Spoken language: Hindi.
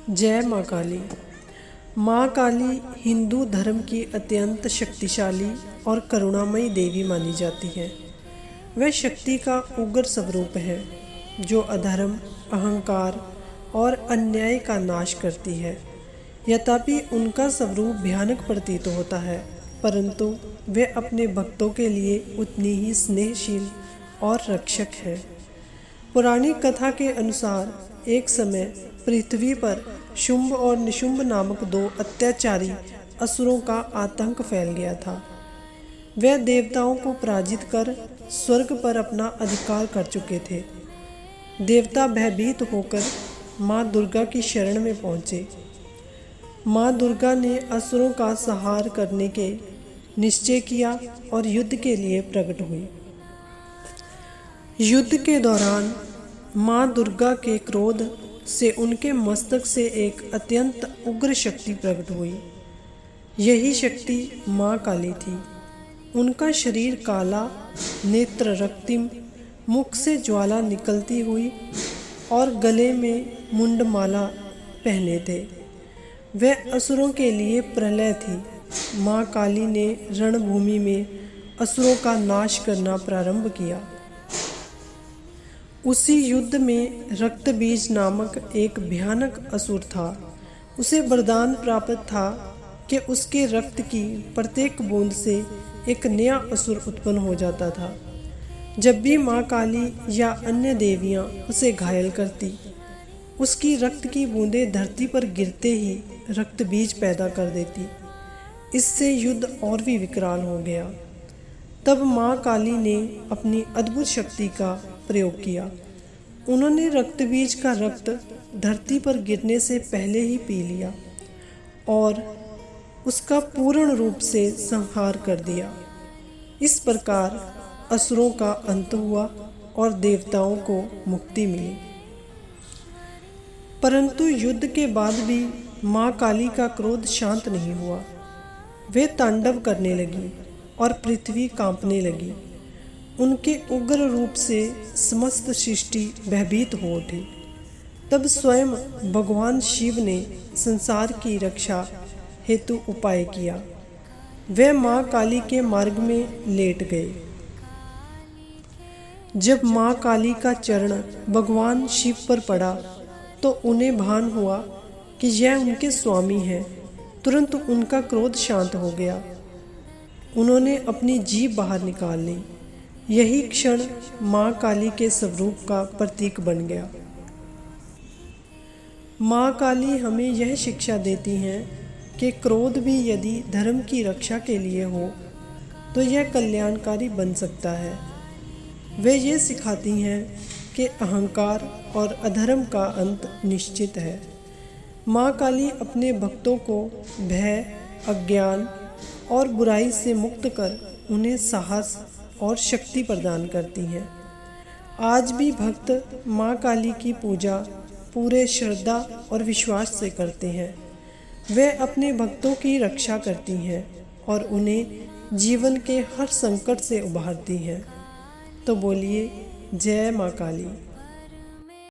जय माँ काली। माँ काली हिंदू धर्म की अत्यंत शक्तिशाली और करुणामयी देवी मानी जाती है। वह शक्ति का उग्र स्वरूप है जो अधर्म, अहंकार और अन्याय का नाश करती है। यद्यपि उनका स्वरूप भयानक प्रतीत होता है, परंतु वे अपने भक्तों के लिए उतनी ही स्नेहशील और रक्षक है। पौराणिक कथा के अनुसार एक समय पृथ्वी पर शुंभ और निशुंभ नामक दो अत्याचारी असुरों का आतंक फैल गया था। वे देवताओं को पराजित कर स्वर्ग पर अपना अधिकार कर चुके थे। देवता भयभीत होकर माँ दुर्गा की शरण में पहुँचे। माँ दुर्गा ने असुरों का संहार करने के निश्चय किया और युद्ध के लिए प्रकट हुई। युद्ध के दौरान माँ दुर्गा के क्रोध से उनके मस्तक से एक अत्यंत उग्र शक्ति प्रकट हुई। यही शक्ति माँ काली थी। उनका शरीर काला, नेत्र रक्तिम, मुख से ज्वाला निकलती हुई और गले में मुंडमाला पहने थे। वह असुरों के लिए प्रलय थी। माँ काली ने रणभूमि में असुरों का नाश करना प्रारंभ किया। उसी युद्ध में रक्तबीज नामक एक भयानक असुर था। उसे वरदान प्राप्त था कि उसके रक्त की प्रत्येक बूंद से एक नया असुर उत्पन्न हो जाता था। जब भी माँ काली या अन्य देवियाँ उसे घायल करती, उसकी रक्त की बूंदें धरती पर गिरते ही रक्तबीज पैदा कर देती। इससे युद्ध और भी विकराल हो गया। तब माँ काली ने अपनी अद्भुत शक्ति का प्रयोग किया। उन्होंने रक्तबीज का रक्त धरती पर गिरने से पहले ही पी लिया और उसका पूर्ण रूप से संहार कर दिया। इस प्रकार असुरों का अंत हुआ और देवताओं को मुक्ति मिली। परंतु युद्ध के बाद भी माँ काली का क्रोध शांत नहीं हुआ। वे तांडव करने लगी और पृथ्वी कांपने लगी। उनके उग्र रूप से समस्त सृष्टि भयभीत हो उठी। तब स्वयं भगवान शिव ने संसार की रक्षा हेतु उपाय किया। वे माँ काली के मार्ग में लेट गए। जब माँ काली का चरण भगवान शिव पर पड़ा तो उन्हें भान हुआ कि यह उनके स्वामी हैं। तुरंत उनका क्रोध शांत हो गया। उन्होंने अपनी जीभ बाहर निकाल ली। यही क्षण माँ काली के स्वरूप का प्रतीक बन गया। माँ काली हमें यह शिक्षा देती हैं कि क्रोध भी यदि धर्म की रक्षा के लिए हो तो यह कल्याणकारी बन सकता है। वे ये सिखाती हैं कि अहंकार और अधर्म का अंत निश्चित है। माँ काली अपने भक्तों को भय, अज्ञान और बुराई से मुक्त कर उन्हें साहस और शक्ति प्रदान करती हैं। आज भी भक्त माँ काली की पूजा पूरे श्रद्धा और विश्वास से करते हैं। वे अपने भक्तों की रक्षा करती हैं और उन्हें जीवन के हर संकट से उबारती हैं। तो बोलिए जय माँ काली।